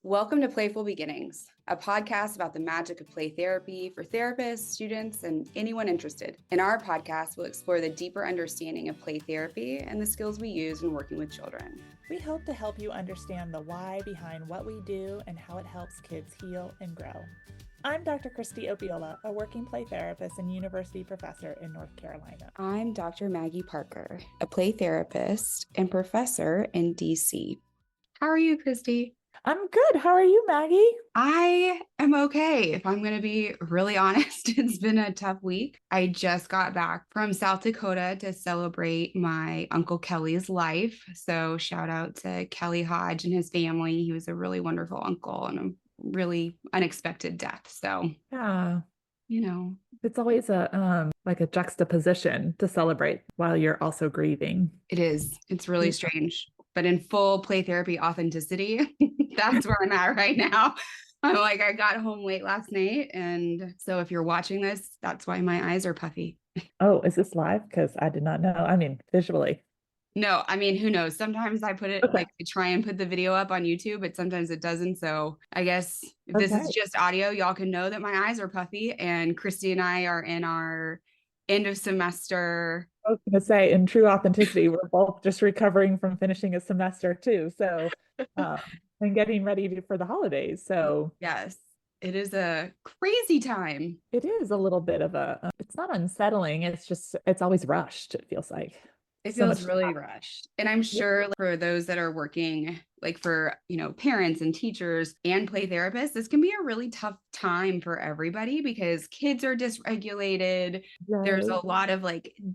Welcome to Playful Beginnings, a podcast about the magic of play therapy for therapists, students, and anyone interested. In our podcast, we'll explore the deeper understanding of play therapy and the skills we use in working with children. We hope to help you understand the why behind what we do and how it helps kids heal and grow. I'm Dr. Kristie Opiola, a working play therapist and university professor in North Carolina. I'm Dr. Maggie Parker, a play therapist and professor in DC. How are you, Kristie? I'm good. How are you, Maggie? I am okay. If I'm going to be really honest, it's been a tough week. I just got back from South Dakota to celebrate my Uncle Kelly's life. So shout out to Kelly Hodge and his family. He was a really wonderful uncle and a really unexpected death. So, Yeah, it's always a like a juxtaposition to celebrate while you're also grieving. It is. It's really strange, but in full play therapy authenticity, that's where I'm at right now. I'm like, I got home late last night. And so if you're watching this, that's why my eyes are puffy. Oh, is this live? Because I did not know. I mean, visually. No, I mean, who knows? Sometimes I put it like to try and put the video up on YouTube, but sometimes it doesn't. So I guess if this is just audio, y'all can know that my eyes are puffy, and Kristie and I are in our end of semester. I was going to say, in true authenticity, we're both just recovering from finishing a semester too. So, and getting ready for the holidays. So yes, it is a crazy time. It is a little bit of it's not unsettling. It's always rushed. It feels like. It feels really rushed. And I'm sure for those that are working, like for, parents and teachers and play therapists, this can be a really tough time for everybody because kids are dysregulated. Right. There's a lot of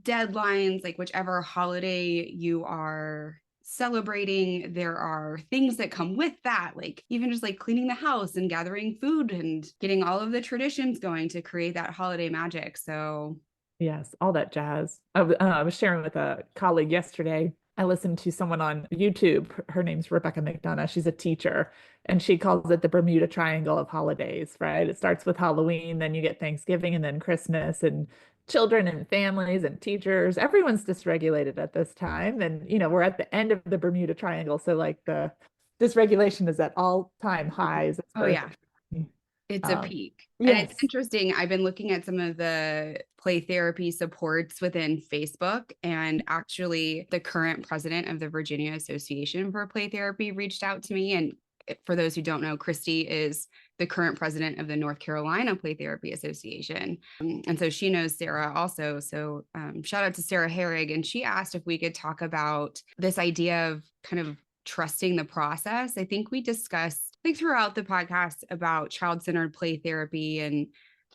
deadlines, whichever holiday you are celebrating, there are things that come with that, even just cleaning the house and gathering food and getting all of the traditions going to create that holiday magic. So yes, all that jazz. I was sharing with a colleague yesterday. I listened to someone on YouTube. Her name's Rebecca McDonough. She's a teacher, and she calls it the Bermuda Triangle of holidays, right? It starts with Halloween, then you get Thanksgiving, and then Christmas, and children and families and teachers. Everyone's dysregulated at this time. And, we're at the end of the Bermuda Triangle. So the dysregulation is at all-time highs. Oh, yeah. It's a peak. Yes. And it's interesting. I've been looking at some of the play therapy supports within Facebook, and actually the current president of the Virginia Association for Play Therapy reached out to me. And for those who don't know, Kristie is the current president of the North Carolina Play Therapy Association. And so she knows Sarah also. So shout out to Sarah Herrig. And she asked if we could talk about this idea of kind of trusting the process. I think we discussed throughout the podcast about child-centered play therapy and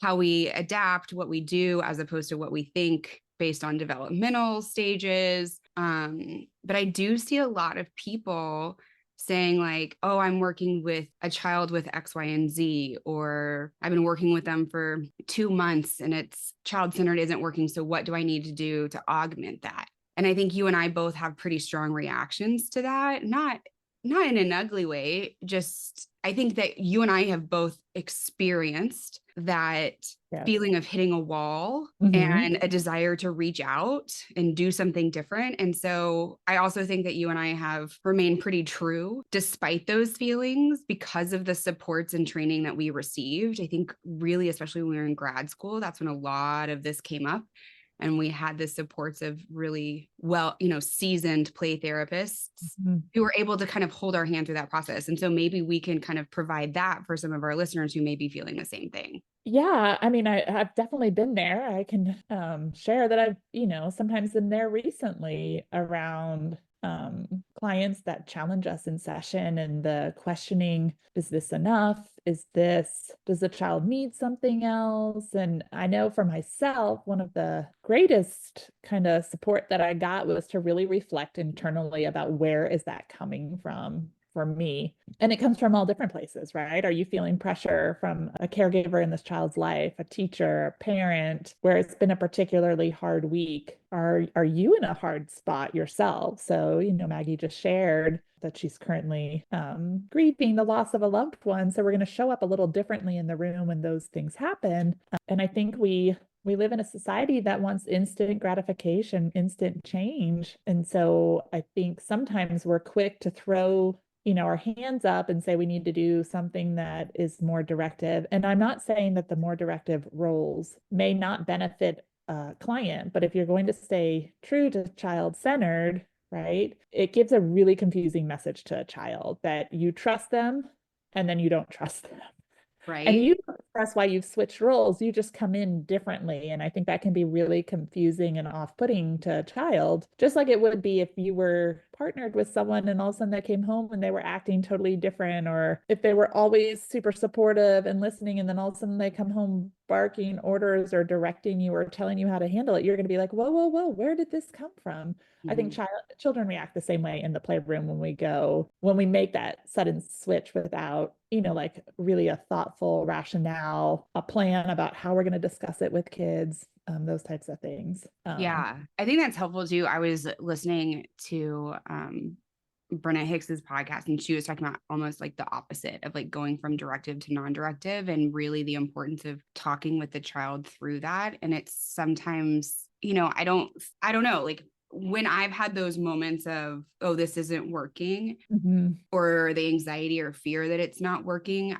how we adapt what we do as opposed to what we think based on developmental stages. But I do see a lot of people saying oh, I'm working with a child with X, Y, and Z, or I've been working with them for 2 months and it's child-centered isn't working. So what do I need to do to augment that? And I think you and I both have pretty strong reactions to that. Not in an ugly way, just I think that you and I have both experienced that feeling of hitting a wall and a desire to reach out and do something different. And so I also think that you and I have remained pretty true despite those feelings because of the supports and training that we received. I think really, especially when we were in grad school, that's when a lot of this came up. And we had the supports of really seasoned play therapists who were able to kind of hold our hand through that process. And so maybe we can kind of provide that for some of our listeners who may be feeling the same thing. Yeah, I mean, I've definitely been there. I can share that I've, sometimes been there recently around clients that challenge us in session and the questioning, is this enough? Does the child need something else? And I know for myself, one of the greatest kind of support that I got was to really reflect internally about where is that coming from for me. And it comes from all different places, right? Are you feeling pressure from a caregiver in this child's life, a teacher, a parent, where it's been a particularly hard week? Are you in a hard spot yourself? So, Maggie just shared that she's currently grieving the loss of a loved one. So we're going to show up a little differently in the room when those things happen. And I think we live in a society that wants instant gratification, instant change. And so I think sometimes we're quick to throw our hands up and say we need to do something that is more directive. And I'm not saying that the more directive roles may not benefit a client, but if you're going to stay true to child-centered, right, it gives a really confusing message to a child that you trust them and then you don't trust them. And Right. you don't express why you've switched roles, you just come in differently. And I think that can be really confusing and off-putting to a child, just like it would be if you were partnered with someone and all of a sudden they came home and they were acting totally different, or if they were always super supportive and listening, and then all of a sudden they come home barking orders or directing you or telling you how to handle it, you're going to be like, whoa, whoa, whoa, where did this come from? I think children react the same way in the playroom when we make that sudden switch without, like really a thoughtful rationale, a plan about how we're going to discuss it with kids, those types of things. Yeah, I think that's helpful too. I was listening to Brenna Hicks's podcast, and she was talking about almost like the opposite of like going from directive to non-directive, and really the importance of talking with the child through that. And it's sometimes, I don't know, like when I've had those moments of, oh, this isn't working, or the anxiety or fear that it's not working,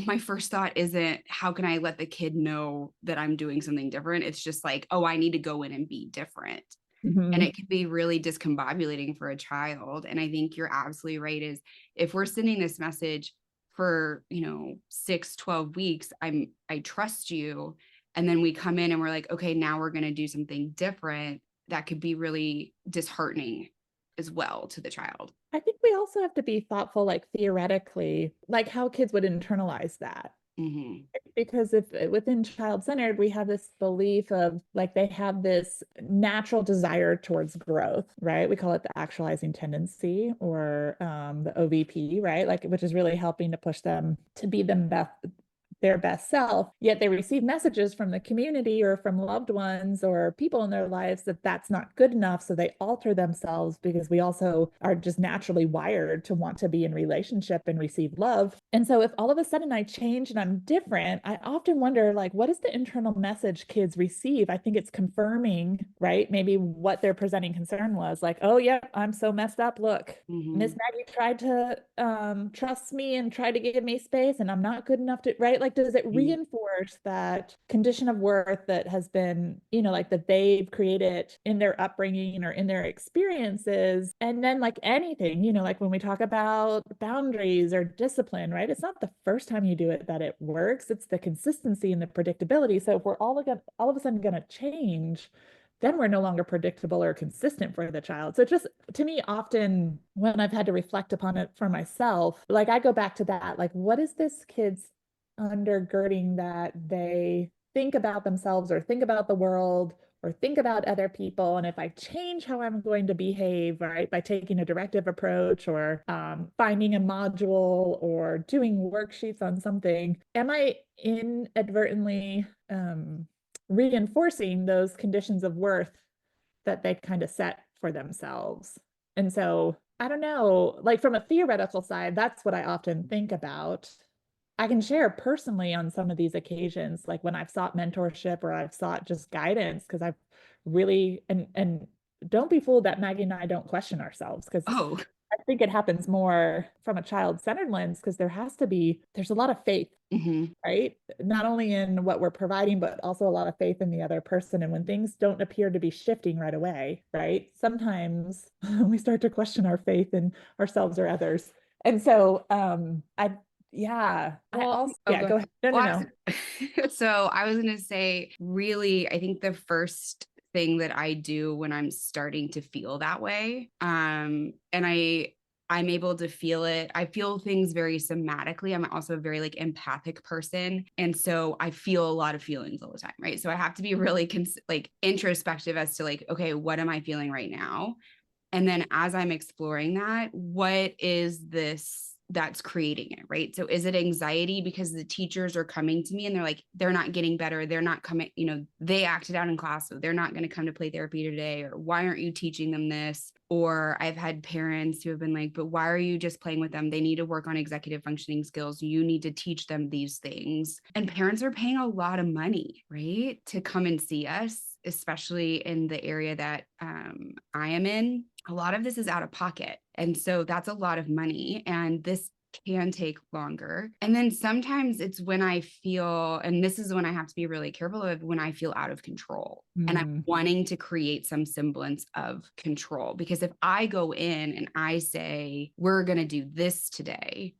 my first thought isn't how can I let the kid know that I'm doing something different. It's just like, oh, I need to go in and be different. And it can be really discombobulating for a child. And I think you're absolutely right, is if we're sending this message for 6-12 weeks, I trust you, and then we come in and we're like, okay, now we're going to do something different, that could be really disheartening as well to the child. I think we also have to be thoughtful, like theoretically, like how kids would internalize that. Because if within child-centered, we have this belief of like they have this natural desire towards growth, right? We call it the actualizing tendency, or the OVP, right? Like, which is really helping to push them to be their best self, yet they receive messages from the community or from loved ones or people in their lives that that's not good enough. So they alter themselves, because we also are just naturally wired to want to be in relationship and receive love. And so if all of a sudden I change and I'm different, I often wonder, like, what is the internal message kids receive? I think it's confirming, right? Maybe what their presenting concern was, like, oh, yeah, I'm so messed up. Look, Miss Maggie tried to trust me and try to give me space, and I'm not good enough to, right? Like, does it reinforce that condition of worth that has been, like that they've created in their upbringing or in their experiences? And then like anything, like when we talk about boundaries or discipline, right? It's not the first time you do it that it works. It's the consistency and the predictability. So if we're all of a sudden going to change, then we're no longer predictable or consistent for the child. So just to me, often when I've had to reflect upon it for myself, like I go back to that, like, what is this kid's undergirding that they think about themselves or think about the world or think about other people? And if I change how I'm going to behave, right, by taking a directive approach or finding a module or doing worksheets on something, am I inadvertently reinforcing those conditions of worth that they kind of set for themselves? And so I don't know, like from a theoretical side, that's what I often think about. I can share personally on some of these occasions, like when I've sought mentorship or I've sought just guidance, because I've really, and don't be fooled that Maggie and I don't question ourselves, because I think it happens more from a child-centered lens, because there's a lot of faith, right? Not only in what we're providing, but also a lot of faith in the other person. And when things don't appear to be shifting right away, right? Sometimes we start to question our faith in ourselves or others. And so yeah. Well, go ahead. No. So I was going to say, really, I think the first thing that I do when I'm starting to feel that way, and I'm able to feel it. I feel things very somatically. I'm also a very like empathic person. And so I feel a lot of feelings all the time, right? So I have to be really like introspective as to like, okay, what am I feeling right now? And then as I'm exploring that, what is this that's creating it, right? So is it anxiety because the teachers are coming to me and they're like, they're not getting better. They're not coming, they acted out in class, so they're not going to come to play therapy today. Or why aren't you teaching them this? Or I've had parents who have been like, but why are you just playing with them? They need to work on executive functioning skills. You need to teach them these things. And parents are paying a lot of money, right, to come and see us, especially in the area that I am in. A lot of this is out of pocket. And so that's a lot of money. And this can take longer. And then sometimes it's when I feel, and this is when I have to be really careful of, when I feel out of control and I'm wanting to create some semblance of control. Because if I go in and I say, we're going to do this today,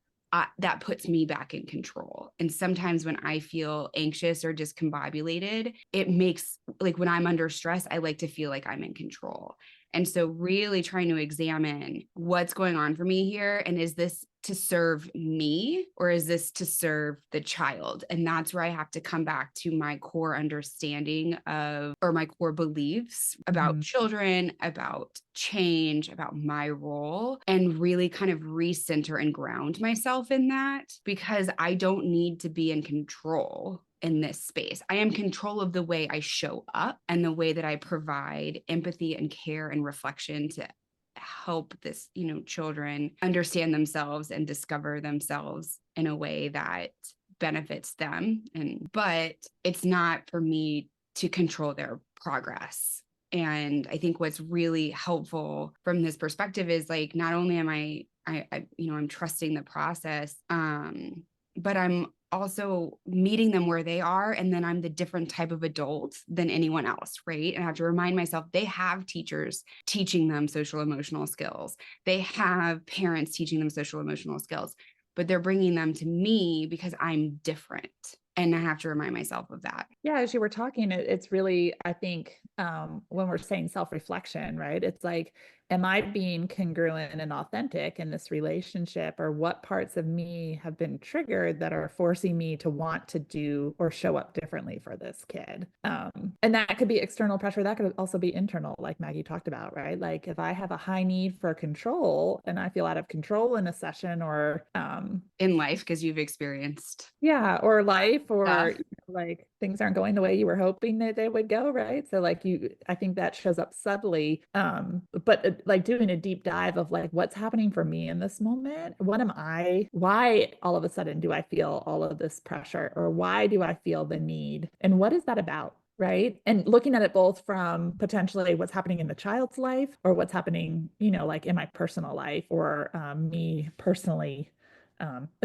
that puts me back in control. And sometimes when I feel anxious or discombobulated, it makes, like, when I'm under stress, I like to feel like I'm in control. And so really trying to examine what's going on for me here. And is this to serve me or is this to serve the child? And that's where I have to come back to my core understanding of, or my core beliefs about children, about change, about my role, and really kind of recenter and ground myself in that, because I don't need to be in control in this space. I am control of the way I show up and the way that I provide empathy and care and reflection to help this, children understand themselves and discover themselves in a way that benefits them. But it's not for me to control their progress. And I think what's really helpful from this perspective is, like, not only am I'm trusting the process, but I'm also meeting them where they are. And then I'm the different type of adult than anyone else, right? And I have to remind myself, they have teachers teaching them social emotional skills. They have parents teaching them social emotional skills, but they're bringing them to me because I'm different. And I have to remind myself of that. Yeah, as you were talking, it's really, I think, when we're saying self-reflection, right? It's like, am I being congruent and authentic in this relationship, or what parts of me have been triggered that are forcing me to want to do or show up differently for this kid? And that could be external pressure. That could also be internal, like Maggie talked about, right? Like if I have a high need for control and I feel out of control in a session or in life, because you've experienced or life, or stuff. like things aren't going the way you were hoping that they would go, right? So like I think that shows up subtly, but like doing a deep dive of like, what's happening for me in this moment? Why all of a sudden do I feel all of this pressure, or why do I feel the need, and what is that about? Right. And looking at it both from potentially what's happening in the child's life, or what's happening, like in my personal life, or me personally.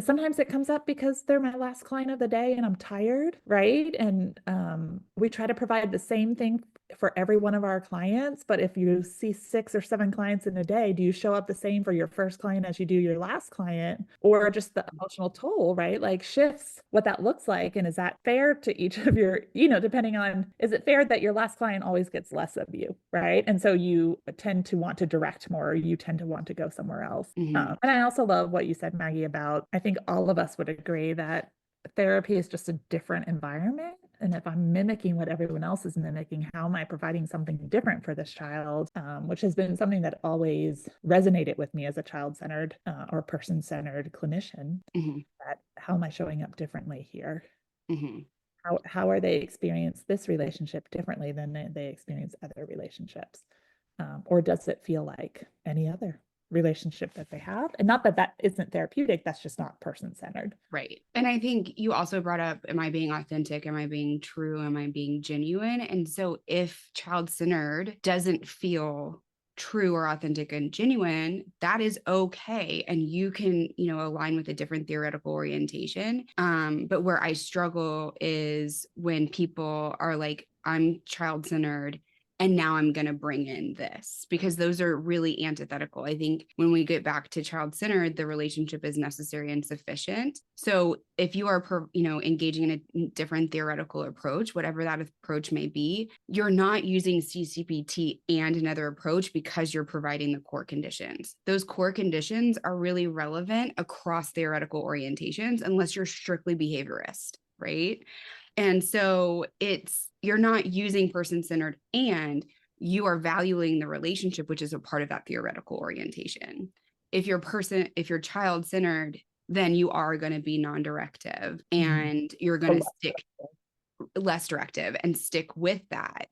Sometimes it comes up because they're my last client of the day and I'm tired, right? And we try to provide the same thing for every one of our clients. But if you see 6 or 7 clients in a day, do you show up the same for your first client as you do your last client? Or just the emotional toll, right? Like shifts what that looks like. And is that fair to each of your, depending on, is it fair that your last client always gets less of you, right? And so you tend to want to direct more, or you tend to want to go somewhere else. And I also love what you said, Maggie, about, I think all of us would agree that therapy is just a different environment. And if I'm mimicking what everyone else is mimicking, how am I providing something different for this child? Which has been something that always resonated with me as a child-centered or person-centered clinician. That how am I showing up differently here? How are they experience this relationship differently than they experience other relationships? Or does it feel like any other relationship that they have? And not that that isn't therapeutic, that's just not person-centered. Right. And I think you also brought up, am I being authentic? Am I being true? Am I being genuine? And so if child-centered doesn't feel true or authentic and genuine, that is okay. And you can, align with a different theoretical orientation. But where I struggle is when people are like, I'm child-centered, and now I'm going to bring in this, because those are really antithetical. I think when we get back to child-centered, the relationship is necessary and sufficient. So if you are, engaging in a different theoretical approach, whatever that approach may be, you're not using CCPT and another approach because you're providing the core conditions. Those core conditions are really relevant across theoretical orientations, unless you're strictly behaviorist, right? And so you're not using person-centered, and you are valuing the relationship, which is a part of that theoretical orientation. If you're child-centered, then you are going to be non-directive, and you're going to stick less directive and stick with that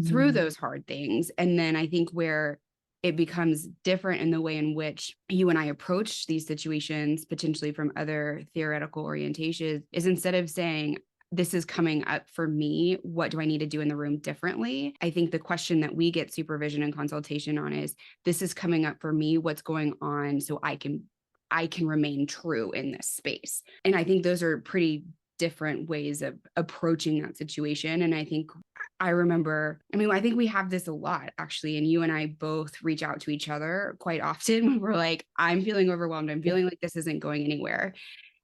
through those hard things. And then I think where it becomes different in the way in which you and I approach these situations, potentially from other theoretical orientations, is instead of saying, this is coming up for me. What do I need to do in the room differently? I think the question that we get supervision and consultation on is, this is coming up for me. What's going on so I can remain true in this space? And I think those are pretty different ways of approaching that situation. And I think I think we have this a lot actually. And you and I both reach out to each other quite often when we're like, I'm feeling overwhelmed. I'm feeling like this isn't going anywhere.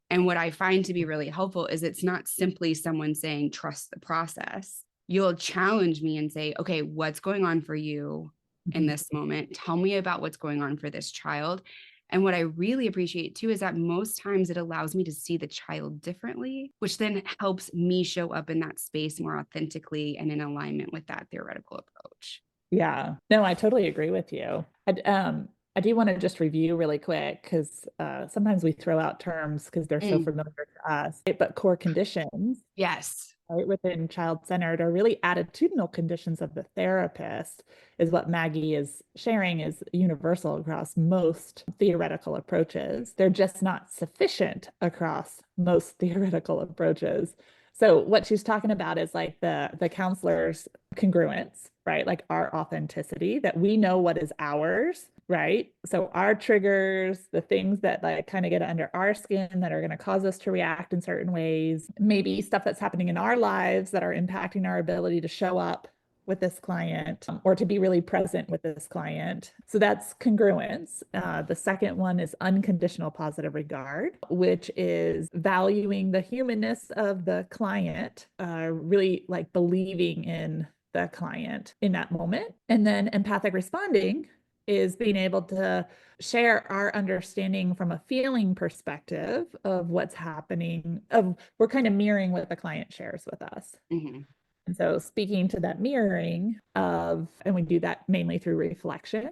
And what I find to be really helpful is it's not simply someone saying, trust the process. You'll challenge me and say, okay, what's going on for you in this moment? Tell me about what's going on for this child. And what I really appreciate too is that most times it allows me to see the child differently, which then helps me show up in that space more authentically and in alignment with that theoretical approach. Yeah, no, I totally agree with you. I do want to just review really quick because sometimes we throw out terms because they're so familiar to us, right? But core conditions, Yes. right, within child-centered are really attitudinal conditions of the therapist, is what Maggie is sharing is universal across most theoretical approaches. They're just not sufficient across most theoretical approaches. So what she's talking about is like the counselor's congruence, right? Like our authenticity, that we know what is ours, right? So our triggers, the things that like kind of get under our skin that are going to cause us to react in certain ways, maybe stuff that's happening in our lives that are impacting our ability to show up with this client or to be really present with this client. So that's congruence. The second one is unconditional positive regard, which is valuing the humanness of the client, really like believing in the client in that moment. And then empathic responding is being able to share our understanding from a feeling perspective of what's happening, we're kind of mirroring what the client shares with us. Mm-hmm. And so speaking to that mirroring and we do that mainly through reflections.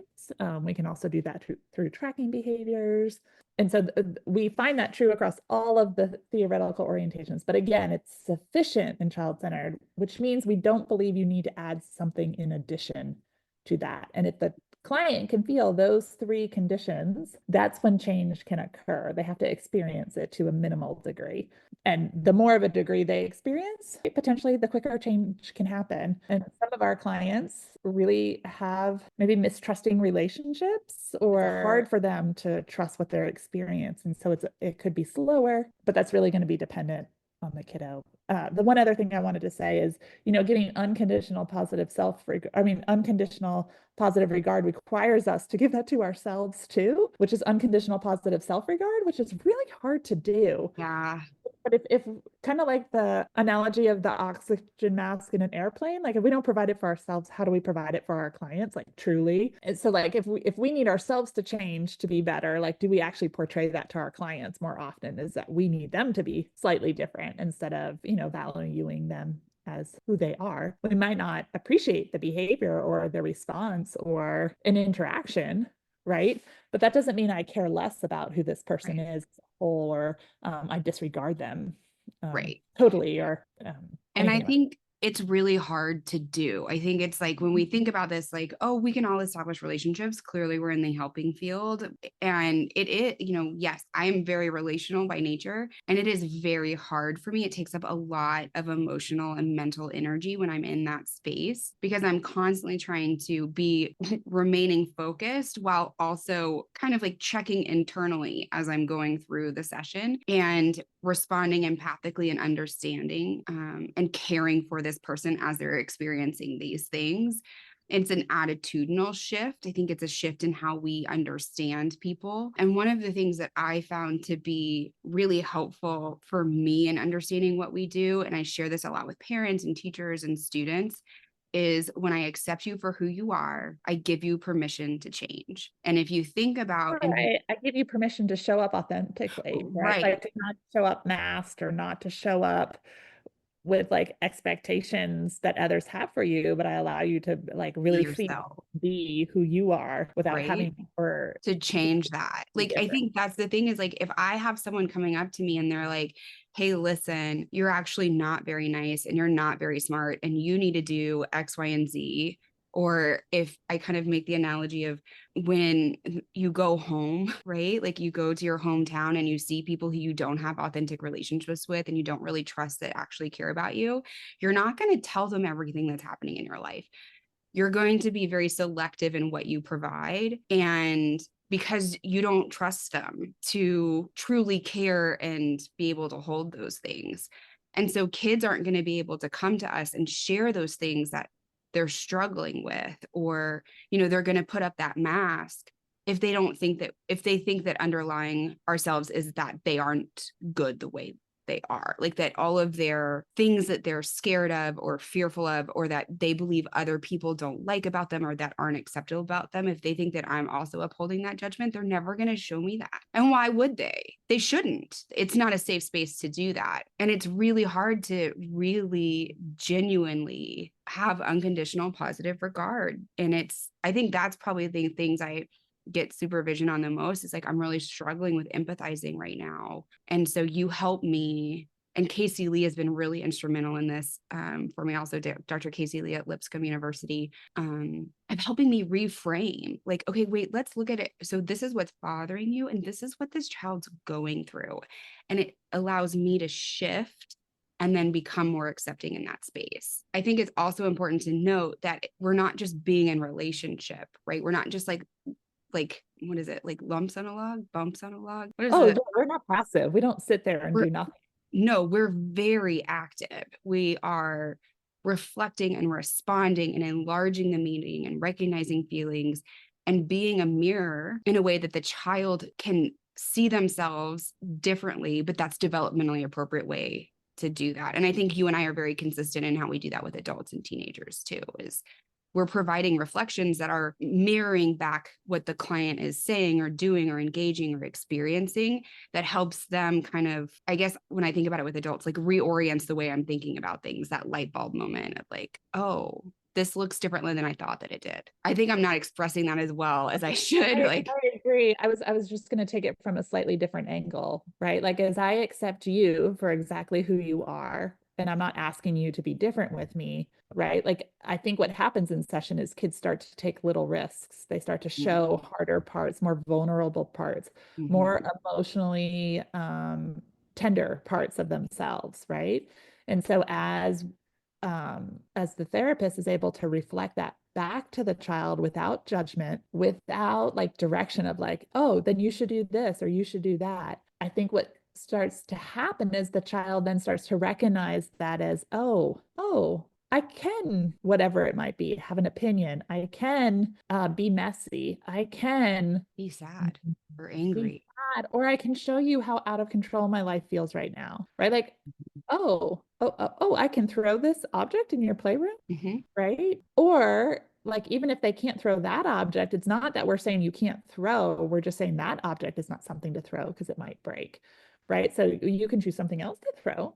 We can also do that through tracking behaviors. And so we find that true across all of the theoretical orientations. But again, it's sufficient in child-centered, which means we don't believe you need to add something in addition to that. And if the client can feel those three conditions, that's when change can occur. They have to experience it to a minimal degree. And the more of a degree they experience, potentially the quicker change can happen. And some of our clients really have maybe mistrusting relationships or hard for them to trust what they're experiencing. And so it could be slower, but that's really going to be dependent on the kiddo. The one other thing I wanted to say is, giving unconditional positive unconditional positive regard requires us to give that to ourselves too, which is unconditional positive self-regard, which is really hard to do. Yeah. But if kind of like the analogy of the oxygen mask in an airplane, like if we don't provide it for ourselves, how do we provide it for our clients? Like truly. And so like if we need ourselves to change to be better, like do we actually portray that to our clients more often? Is that we need them to be slightly different instead of, valuing them as who they are. We might not appreciate the behavior or the response or an interaction, right? But that doesn't mean I care less about who this person is or I disregard them totally or and I think it's really hard to do. I think it's like when we think about this, like, oh, we can all establish relationships. Clearly, we're in the helping field. And it is, yes, I am very relational by nature. And it is very hard for me. It takes up a lot of emotional and mental energy when I'm in that space because I'm constantly trying to be remaining focused while also kind of like checking internally as I'm going through the session and responding empathically and understanding and caring for this person as they're experiencing these things. It's an attitudinal shift. I think it's a shift in how we understand people. And one of the things that I found to be really helpful for me in understanding what we do, and I share this a lot with parents and teachers and students, is when I accept you for who you are, I give you permission to change. And if you think about I give you permission to show up authentically, right? Like to not show up masked or not to show up with like expectations that others have for you, but I allow you to like really be who you are without having to change that. Like, I think that's the thing is like, if I have someone coming up to me and they're like, hey, listen, you're actually not very nice and you're not very smart and you need to do X, Y, and Z, Or if I kind of make the analogy of when you go home, right? Like you go to your hometown and you see people who you don't have authentic relationships with and you don't really trust that actually care about you, you're not going to tell them everything that's happening in your life. You're going to be very selective in what you provide. And because you don't trust them to truly care and be able to hold those things. And so kids aren't going to be able to come to us and share those things that they're struggling with, or, they're going to put up that mask if they think that underlying ourselves is that they aren't good the way they are, like that all of their things that they're scared of or fearful of, or that they believe other people don't like about them or that aren't acceptable about them, if they think that I'm also upholding that judgment, they're never going to show me that. And why would they? They shouldn't. It's not a safe space to do that. And it's really hard to really genuinely have unconditional positive regard. And I think that's probably the things I get supervision on the most. Is like, I'm really struggling with empathizing right now. And so you help me. And Casey Lee has been really instrumental in this for me. Also, Dr. Casey Lee at Lipscomb University, of helping me reframe, like, okay, wait, let's look at it. So this is what's bothering you. And this is what this child's going through. And it allows me to shift and then become more accepting in that space. I think it's also important to note that we're not just being in relationship, right? We're not just like, what is it? Like lumps on a log, bumps on a log. What is Oh, it? yeah, we're not passive. We don't sit there and do nothing. No, we're very active. We are reflecting and responding and enlarging the meaning and recognizing feelings and being a mirror in a way that the child can see themselves differently, but that's developmentally appropriate way to do that. And I think you and I are very consistent in how we do that with adults and teenagers too, is we're providing reflections that are mirroring back what the client is saying or doing or engaging or experiencing, that helps them kind of, I guess, when I think about it with adults, like reorients the way I'm thinking about things, that light bulb moment of like, oh, this looks differently than I thought that it did. I think I'm not expressing that as well as I should. I agree. I was just going to take it from a slightly different angle, right? Like, as I accept you for exactly who you are, and I'm not asking you to be different with me, right? Like, I think what happens in session is kids start to take little risks. They start to show harder parts, more vulnerable parts, more emotionally tender parts of themselves, right? And so as the therapist is able to reflect that back to the child without judgment, without like direction of like, oh, then you should do this or you should do that. I think what starts to happen is the child then starts to recognize that as, oh, I can, whatever it might be, have an opinion. I can be messy. I can be sad or angry. Or I can show you how out of control my life feels right now, right? Like, I can throw this object in your playroom, right? Or like, even if they can't throw that object, it's not that we're saying you can't throw, we're just saying that object is not something to throw because it might break, right? So you can choose something else to throw,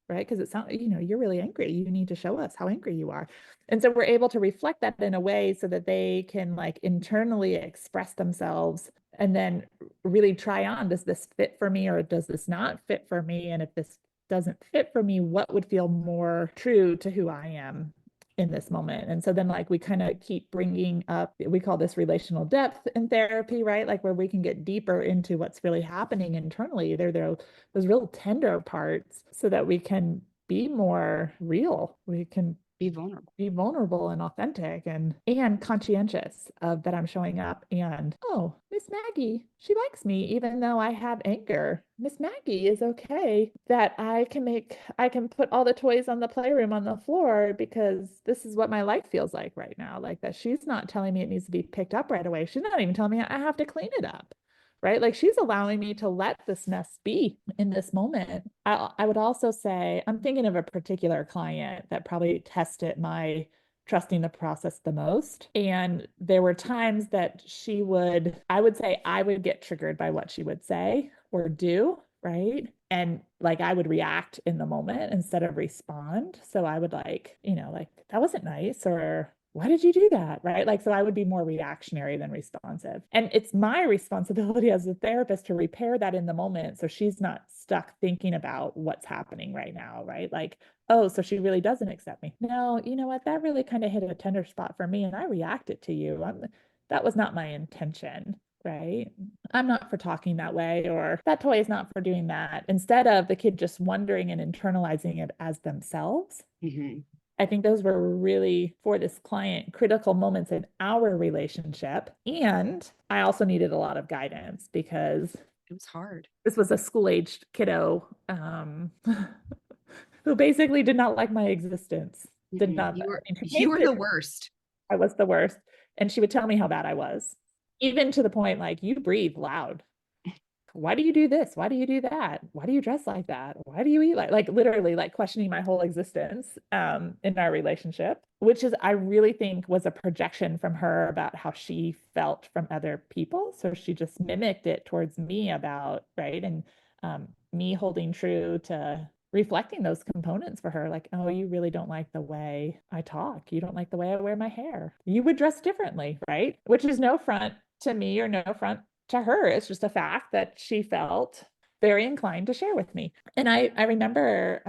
right? Because it sounds, you're really angry. You need to show us how angry you are. And so we're able to reflect that in a way so that they can like internally express themselves and then really try on, does this fit for me or does this not fit for me? And if this doesn't fit for me, what would feel more true to who I am in this moment? And so then like we kind of keep bringing up, we call this relational depth in therapy, right? Like where we can get deeper into what's really happening internally. They're those real tender parts so that we can be more real. We can be vulnerable and authentic and conscientious of that I'm showing up and, oh, Miss Maggie, she likes me even though I have anger. Miss Maggie is okay that I can put all the toys on the playroom on the floor because this is what my life feels like right now. Like that she's not telling me it needs to be picked up right away. She's not even telling me I have to clean it up. Right? Like she's allowing me to let this mess be in this moment. I would also say, I'm thinking of a particular client that probably tested my trusting the process the most. And there were times that I would say I would get triggered by what she would say or do, right? And like I would react in the moment instead of respond. So I would like, like, that wasn't nice, or why did you do that? Right? Like, so I would be more reactionary than responsive. And it's my responsibility as a therapist to repair that in the moment, so she's not stuck thinking about what's happening right now, right? Like, oh, so she really doesn't accept me. No, you know what? That really kind of hit a tender spot for me, and I reacted to you. That was not my intention, right? I'm not for talking that way, or that toy is not for doing that. Instead of the kid just wondering and internalizing it as themselves. Mm-hmm. I think those were really, for this client, critical moments in our relationship. And I also needed a lot of guidance because It was hard. this was a school-aged kiddo who basically did not like my existence. Did Mm-mm. not. You I were mean, she you came were to, the worst. I was the worst. And she would tell me how bad I was, even to the point like, you breathe loud. Why do you do this? Why do you do that? Why do you dress like that? Why do you eat like literally like questioning my whole existence in our relationship, which is, I really think, was a projection from her about how she felt from other people. So she just mimicked it towards me about, right? And me holding true to reflecting those components for her, like, oh, you really don't like the way I talk. You don't like the way I wear my hair. You would dress differently, right? Which is no front to me or no front to her. It's just a fact that she felt very inclined to share with me. And I remember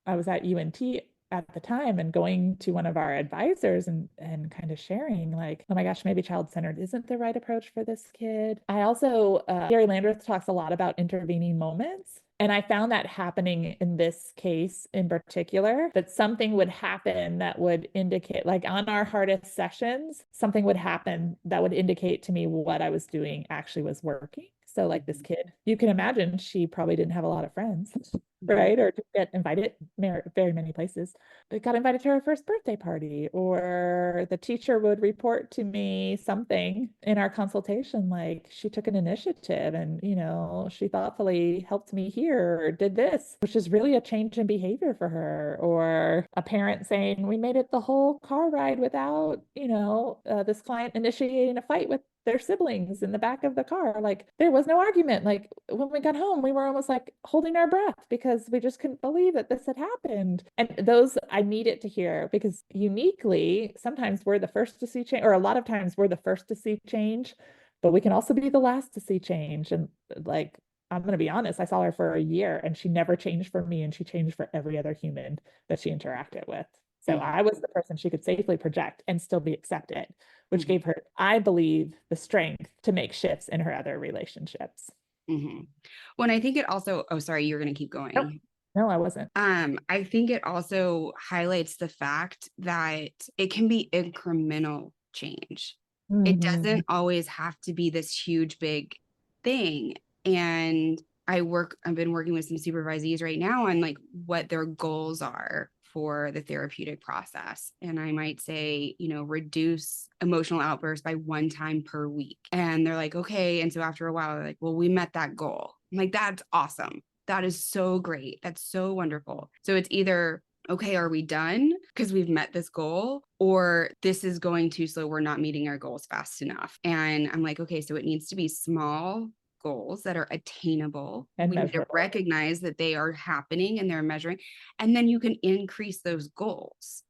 I was at UNT at the time and going to one of our advisors and kind of sharing like, oh my gosh, maybe child-centered isn't the right approach for this kid. I also, Gary Landreth talks a lot about intervening moments. And I found that happening in this case in particular, that something would happen that would indicate, like on our hardest sessions, something would happen that would indicate to me what I was doing actually was working. So like this kid, you can imagine she probably didn't have a lot of friends, right? Or didn't get invited very many places. But got invited to her first birthday party, or the teacher would report to me something in our consultation, like she took an initiative and, you know, she thoughtfully helped me here or did this, which is really a change in behavior for her. Or a parent saying, we made it the whole car ride without, you know, this client initiating a fight with their siblings in the back of the car. Like there was no argument. Like when we got home, we were almost like holding our breath because we just couldn't believe that this had happened. And those I needed to hear, because uniquely, sometimes we're the first to see change, or a lot of times we're the first to see change, but we can also be the last to see change. And like, I'm going to be honest, I saw her for a year and she never changed for me, and she changed for every other human that she interacted with. So I was the person she could safely project and still be accepted, which gave her, I believe, the strength to make shifts in her other relationships. Well, I think it also, oh, sorry, you're going to keep going. Nope. No, I wasn't. I think it also highlights the fact that it can be incremental change. It doesn't always have to be this huge, big thing. And I've been working with some supervisees right now on like what their goals are for the therapeutic process. And I might say, you know, reduce emotional outbursts by 1 time per week. And they're like, okay. And so after a while, they're like, well, we met that goal. I'm like, that's awesome. That is so great. That's so wonderful. So it's either, okay, are we done because we've met this goal, or this is going too slow, we're not meeting our goals fast enough. And I'm like, okay, so it needs to be small goals that are attainable, and we need to recognize that they are happening and they're measuring, and then you can increase those goals,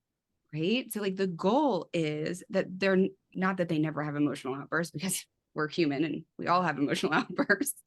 right? So like the goal is that they're not that they never have emotional outbursts, because we're human and we all have emotional outbursts,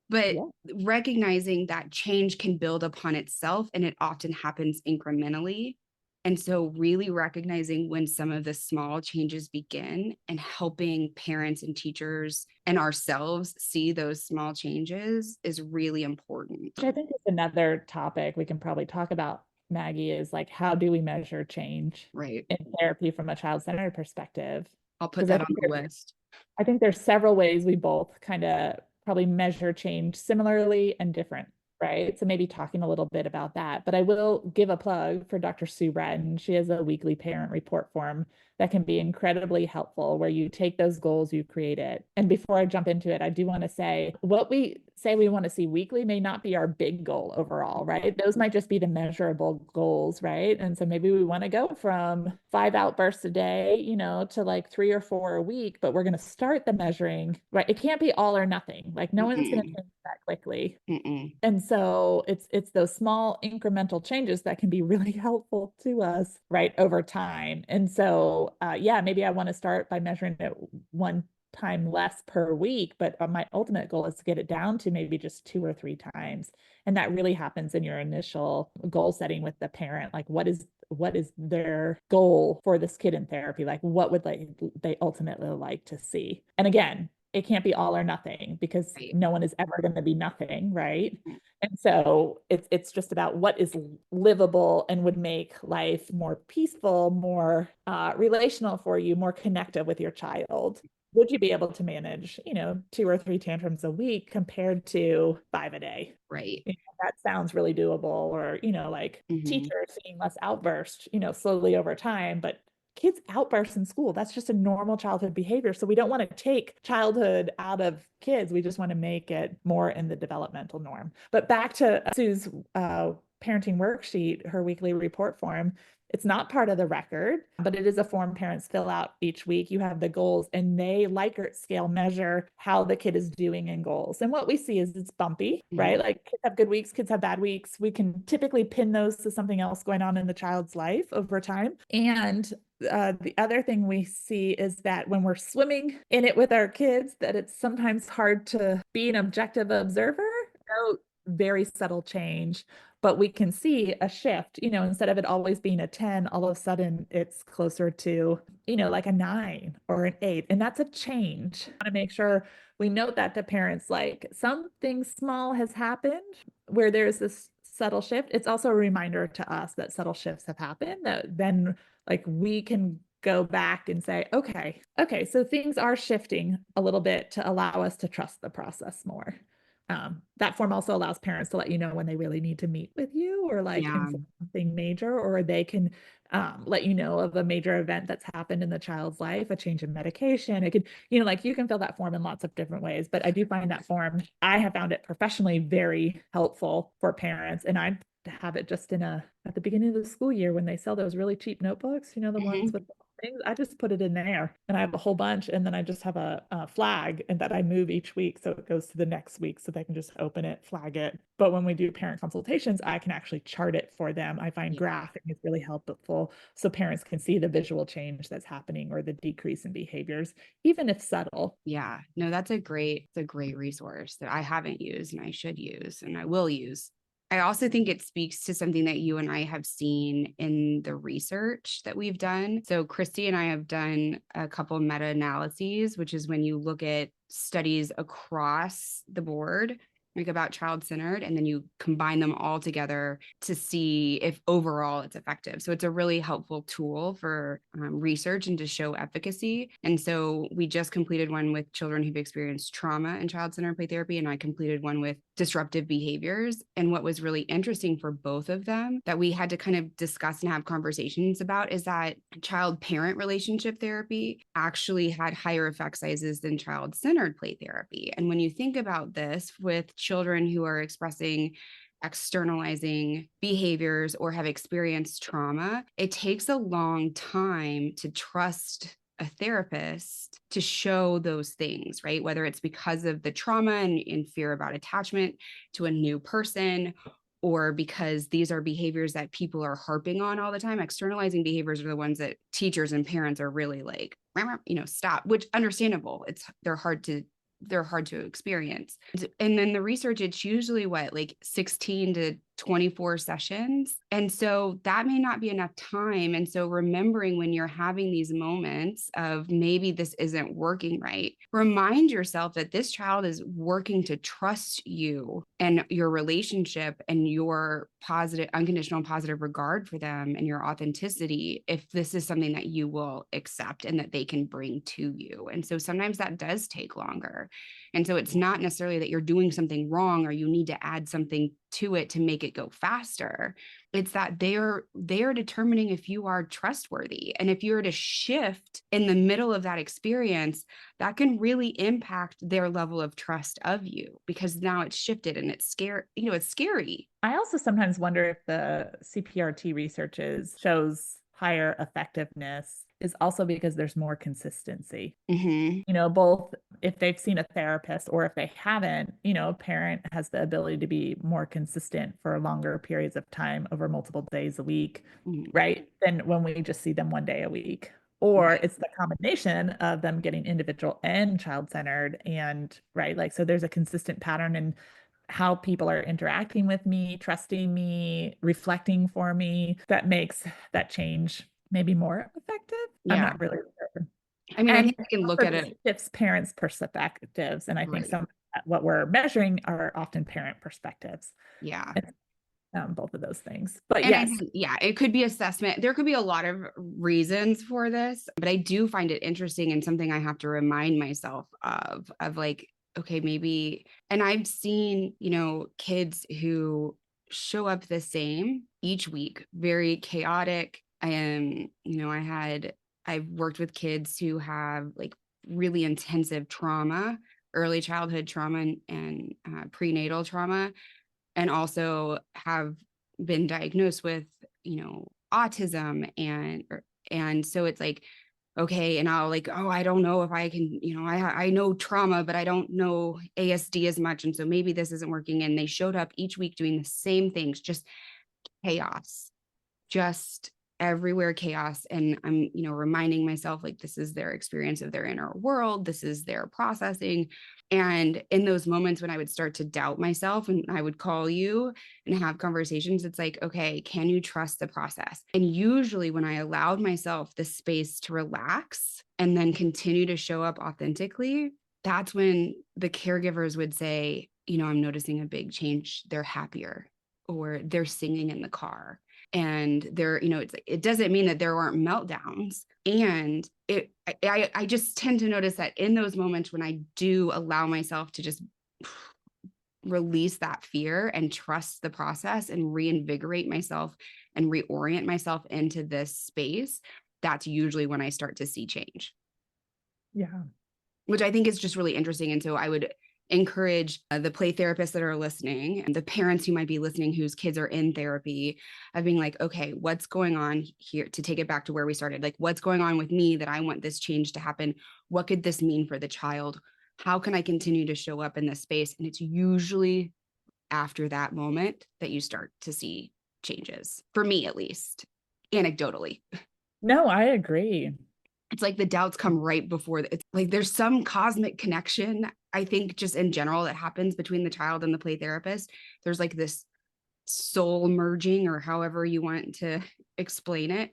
but recognizing that change can build upon itself, and it often happens incrementally. And so really recognizing when some of the small changes begin, and helping parents and teachers and ourselves see those small changes is really important. I think it's another topic we can probably talk about, Maggie, is like, how do we measure change in therapy from a child-centered perspective? I'll put that on the list. I think there's several ways we both kind of probably measure change similarly and different, right? So maybe talking a little bit about that. But I will give a plug for Dr. Sue Bratton. She has a weekly parent report form that can be incredibly helpful, where you take those goals you created. And before I jump into it, I do want to say what we say we want to see weekly may not be our big goal overall, right? Those might just be the measurable goals, right? And so maybe we want to go from 5 outbursts a day, to like 3 or 4 a week, but we're going to start the measuring, right? It can't be all or nothing. Like no one's going to change that quickly. And so it's those small incremental changes that can be really helpful to us, right, over time. And so, yeah, maybe I want to start by measuring it one time less per week, but my ultimate goal is to get it down to maybe just 2 or 3 times. And that really happens in your initial goal setting with the parent. Like, what is their goal for this kid in therapy? Like, what would they ultimately like to see? And again, it can't be all or nothing, because no one is ever going to be nothing, right? And so it's just about what is livable and would make life more peaceful, more relational for you, more connected with your child. Would you be able to manage, 2 or 3 tantrums a week compared to 5 a day? Right. That sounds really doable. Or, like teachers seeing less outbursts, slowly over time, but kids outburst in school. That's just a normal childhood behavior. So we don't want to take childhood out of kids. We just want to make it more in the developmental norm. But back to Sue's parenting worksheet, her weekly report form. It's not part of the record, but it is a form parents fill out each week. You have the goals, and they Likert scale measure how the kid is doing in goals. And what we see is it's bumpy, right? Like kids have good weeks, kids have bad weeks. We can typically pin those to something else going on in the child's life over time. And the other thing we see is that when we're swimming in it with our kids, that it's sometimes hard to be an objective observer. No very subtle change, but we can see a shift, instead of it always being a 10, all of a sudden it's closer to, like a 9 or an 8. And that's a change. I want to make sure we note that to parents, like something small has happened where there's this subtle shift. It's also a reminder to us that subtle shifts have happened, that then like we can go back and say, okay, so things are shifting a little bit to allow us to trust the process more. That form also allows parents to let you know when they really need to meet with you, or like something major, or they can let you know of a major event that's happened in the child's life, a change in medication. It could, like you can fill that form in lots of different ways, but I do find that form, I have found it professionally very helpful for parents. And I have it just at the beginning of the school year when they sell those really cheap notebooks, the ones with things. I just put it in there, and I have a whole bunch, and then I just have a flag, and that I move each week so it goes to the next week, so they can just open it, flag it. But when we do parent consultations, I can actually chart it for them. I find graphing is really helpful, so parents can see the visual change that's happening or the decrease in behaviors, even if subtle. Yeah, no, it's a great resource that I haven't used and I should use and I will use. I also think it speaks to something that you and I have seen in the research that we've done. So Kristie and I have done a couple meta-analyses, which is when you look at studies across the board, like about child-centered, and then you combine them all together to see if overall it's effective. So it's a really helpful tool for research and to show efficacy. And so we just completed one with children who've experienced trauma in child-centered play therapy, and I completed one with disruptive behaviors. And what was really interesting for both of them that we had to kind of discuss and have conversations about is that child-parent relationship therapy actually had higher effect sizes than child-centered play therapy. And when you think about this with children who are expressing externalizing behaviors or have experienced trauma, it takes a long time to trust a therapist to show those things, right? Whether it's because of the trauma and fear about attachment to a new person, or because these are behaviors that people are harping on all the time. Externalizing behaviors are the ones that teachers and parents are really like, stop, which understandable. They're hard to experience. And then the research, it's usually like 16 to 24 sessions. And so that may not be enough time. And so remembering when you're having these moments of maybe this isn't working right, remind yourself that this child is working to trust you and your relationship and your positive, unconditional positive regard for them and your authenticity, if this is something that you will accept and that they can bring to you. And so sometimes that does take longer. And so it's not necessarily that you're doing something wrong or you need to add something to it to make it it go faster. It's that they are determining if you are trustworthy. And if you're to shift in the middle of that experience, that can really impact their level of trust of you, because now it's shifted and it's scary. It's scary. I also sometimes wonder if the CPRT shows higher effectiveness is also because there's more consistency. Both if they've seen a therapist or if they haven't, a parent has the ability to be more consistent for longer periods of time over multiple days a week, right? Than when we just see them one day a week. Or it's the combination of them getting individual and child-centered, and right, so there's a consistent pattern in how people are interacting with me, trusting me, reflecting for me, that makes that change maybe more effective. I'm not really sure. I mean, I think we can look at it. Shifts parents' perspectives. And I think what we're measuring are often parent perspectives. Yeah. Both of those things. But and yes. I think, it could be assessment. There could be a lot of reasons for this, but I do find it interesting and something I have to remind myself of like, okay, maybe, and I've seen, kids who show up the same each week, very chaotic. And, I've worked with kids who have like really intensive trauma, early childhood trauma and prenatal trauma, and also have been diagnosed with, autism. And so it's like, okay. And I'll like, oh, I don't know if I can, I know trauma, but I don't know ASD as much. And so maybe this isn't working. And they showed up each week doing the same things, just chaos, just everywhere chaos. And I'm, reminding myself like, this is their experience of their inner world. This is their processing. And in those moments when I would start to doubt myself and I would call you and have conversations, it's like, okay, can you trust the process? And usually when I allowed myself the space to relax and then continue to show up authentically, that's when the caregivers would say, I'm noticing a big change. They're happier, or they're singing in the car. And there, it's like, it doesn't mean that there aren't meltdowns. And I just tend to notice that in those moments when I do allow myself to just release that fear and trust the process and reinvigorate myself and reorient myself into this space, that's usually when I start to see change. Yeah. Which I think is just really interesting. And so I would encourage the play therapists that are listening and the parents who might be listening whose kids are in therapy, of being like, okay, what's going on here, to take it back to where we started? Like, what's going on with me that I want this change to happen? What could this mean for the child? How can I continue to show up in this space? And it's usually after that moment that you start to see changes, for me, at least, anecdotally. No, I agree. It's like the doubts come right before it's like there's some cosmic connection, I think, just in general, that happens between the child and the play therapist. There's like this soul merging, or however you want to explain it,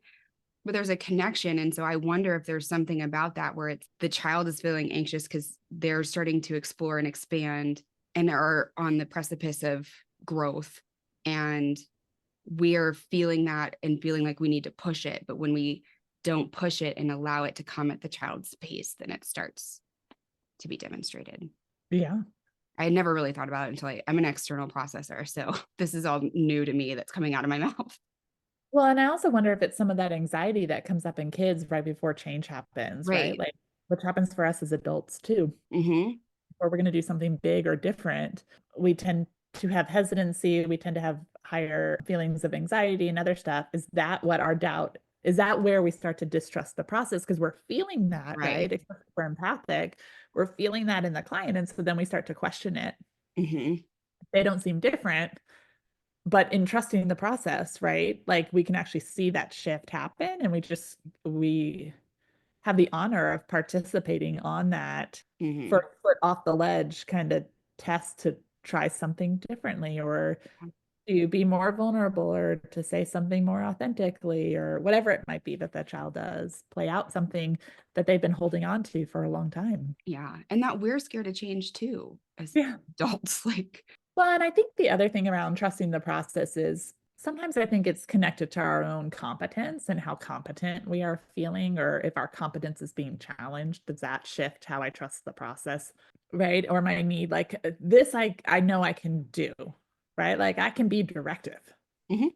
but there's a connection. And so I wonder if there's something about that where it's the child is feeling anxious because they're starting to explore and expand and are on the precipice of growth. And we're feeling that and feeling like we need to push it. But when we don't push it and allow it to come at the child's pace, then it starts to be demonstrated. Yeah. I had never really thought about it until I'm an external processor. So this is all new to me that's coming out of my mouth. Well, and I also wonder if it's some of that anxiety that comes up in kids right before change happens, right? Like, which happens for us as adults too. Or we're going to do something big or different. We tend to have hesitancy. We tend to have higher feelings of anxiety and other stuff. Is that what our doubt? Is that where we start to distrust the process? Because we're feeling that, right? Especially if we're empathic, we're feeling that in the client. And so then we start to question it. They don't seem different, but in trusting the process, right? Like, we can actually see that shift happen, and we have the honor of participating on that for foot off the ledge kind of test to try something differently, or to be more vulnerable, or to say something more authentically, or whatever it might be that the child does, play out something that they've been holding on to for a long time. Yeah. And that we're scared to change too, as adults. Well, and I think the other thing around trusting the process is sometimes I think it's connected to our own competence and how competent we are feeling, or if our competence is being challenged, does that shift how I trust the process, right? Or my need, like, this, I know I can do, right? Like I can be directive. Mhm.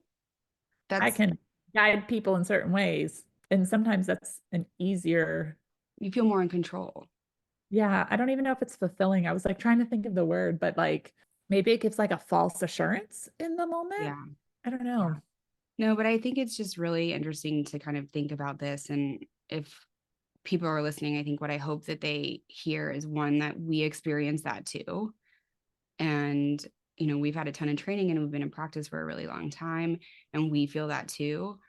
I That's, can guide people in certain ways. And sometimes that's an easier, you feel more in control. yeah, I don't even know if it's fulfilling. I was like trying to think of the word, but like maybe it gives like a false assurance in the moment. Yeah. I don't Yeah. know. No, but I think it's just really interesting to kind of think about this. And if people are listening, I think what I hope that they hear is one, that we experience that too. And, we've had a ton of training and we've been in practice for a really long time, and we feel that too.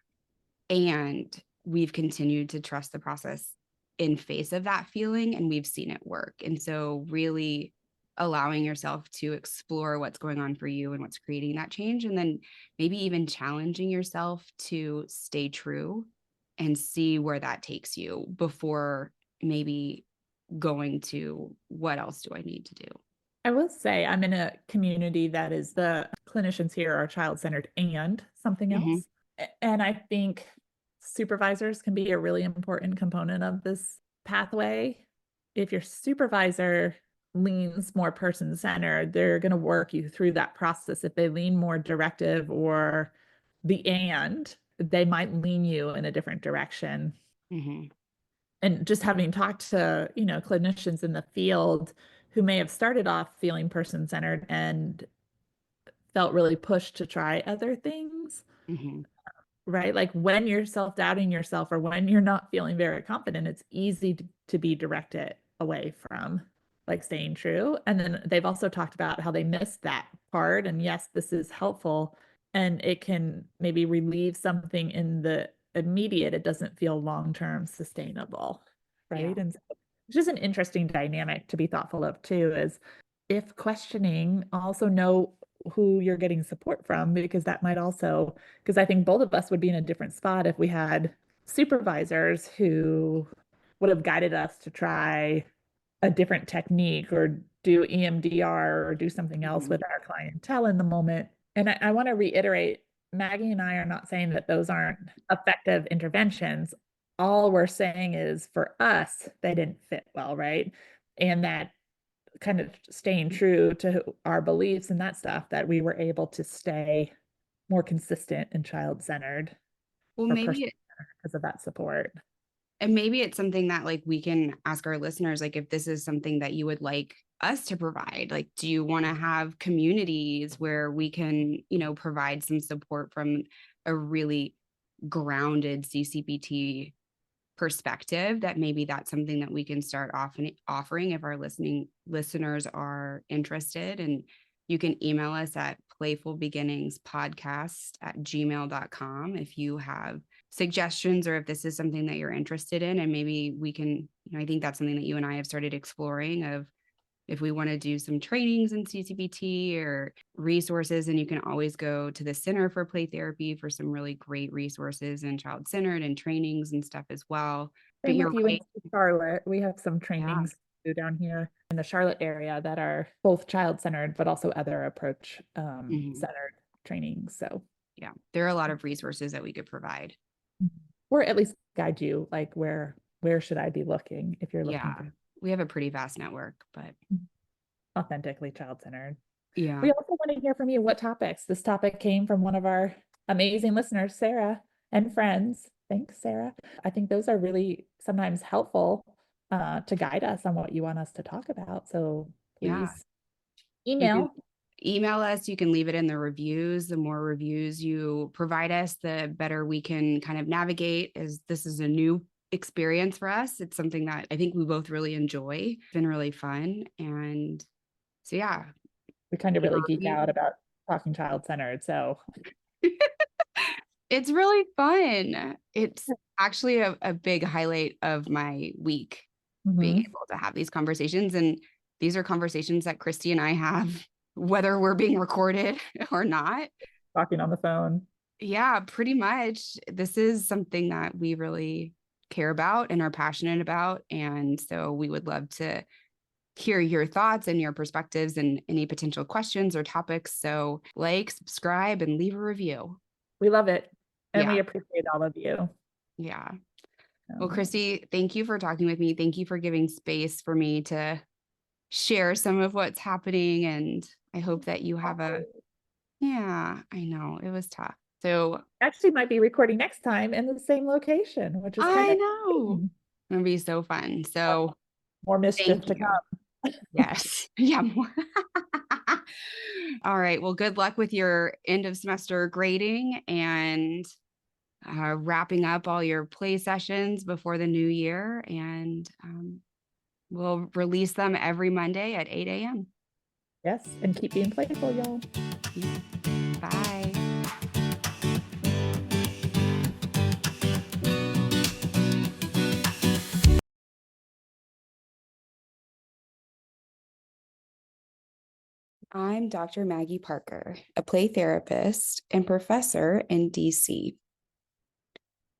And we've continued to trust the process in face of that feeling, and we've seen it work. And so really allowing yourself to explore what's going on for you and what's creating that change, and then maybe even challenging yourself to stay true and see where that takes you before maybe going to what else do I need to do. I will say I'm in a community that is the clinicians here are child-centered and something Mm-hmm, else. And I think supervisors can be a really important component of this pathway. If your supervisor leans more person-centered, they're going to work you through that process. If they lean more directive or they might lean you in a different direction. mm-hmm, And just having talked to, clinicians in the field who may have started off feeling person-centered and felt really pushed to try other things, mm-hmm. right? Like when you're self-doubting yourself or when you're not feeling very confident, it's easy to be directed away from like staying true. And then they've also talked about how they missed that part. And yes, this is helpful and it can maybe relieve something in the immediate. It doesn't feel long-term sustainable, Yeah. right? And so it's just an interesting dynamic to be thoughtful of too, is if questioning, also know who you're getting support from, because that might also, because I think both of us would be in a different spot if we had supervisors who would have guided us to try a different technique or do EMDR or do something else Mm-hmm. with our clientele in the moment. And I want to reiterate, Maggie and I are not saying that those aren't effective interventions. All we're saying is for us, they didn't fit well, right? And that kind of staying true to our beliefs and that stuff, that we were able to stay more consistent and child-centered Well, or maybe person-centered because of that support. And maybe it's something that like we can ask our listeners, like if this is something that you would like us to provide, like do you want to have communities where we can, provide some support from a really grounded CCPT perspective, that maybe that's something that we can start offering if our listeners are interested. And you can email us at playfulbeginningspodcast@gmail.com if you have suggestions or if this is something that you're interested in. And maybe we can, I think that's something that you and I have started exploring, of if we want to do some trainings in CCPT or resources. And you can always go to the Center for Play Therapy for some really great resources and child-centered and trainings and stuff as well. But Same you're with right. UNC Charlotte. We have some Yeah. trainings down here in the Charlotte area that are both child-centered, but also other approach Mhm. centered trainings. So, Yeah. There are a lot of resources that we could provide. or at least guide you, like where should I be looking if you're looking Yeah. for We have a pretty vast network, but authentically child-centered. yeah. We also want to hear from you what topics. This topic came from one of our amazing listeners, Sarah, and friends. Thanks, Sarah. I think those are really sometimes helpful to guide us on what you want us to talk about. So Yeah. please You can email. email us. You can leave it in the reviews. The more reviews you provide us, the better we can kind of navigate, as this is a new experience for us. It's something that I think we both really enjoy. It's been really fun. And so, yeah, We kind of leave a really geek review. out about talking child-centered. So It's really fun. It's actually a big highlight of my week, being mhm, able to have these conversations. And these are conversations that Kristie and I have, whether we're being recorded or not. talking on the phone. Yeah, pretty much. This is something that we really care about and are passionate about. And so we would love to hear your thoughts and your perspectives and any potential questions or topics. So like, subscribe, and leave a review. We love it. And Yeah. we appreciate all of you. Yeah. Well, Um, Kristie, thank you for talking with me. Thank you for giving space for me to share some of what's happening. And I hope that you have a Yeah, I know. It was tough. So Actually might be recording next time in the same location, which is kind I of know. exciting. It'll be so fun. So More mischief thank to you. come. Yes. Yeah. All right. Well, good luck with your end of semester grading and wrapping up all your play sessions before the new year. And we'll release them every Monday at 8 a.m. Yes, and keep being playful, y'all. Bye. I'm Dr. Maggie Parker, a play therapist and professor in DC.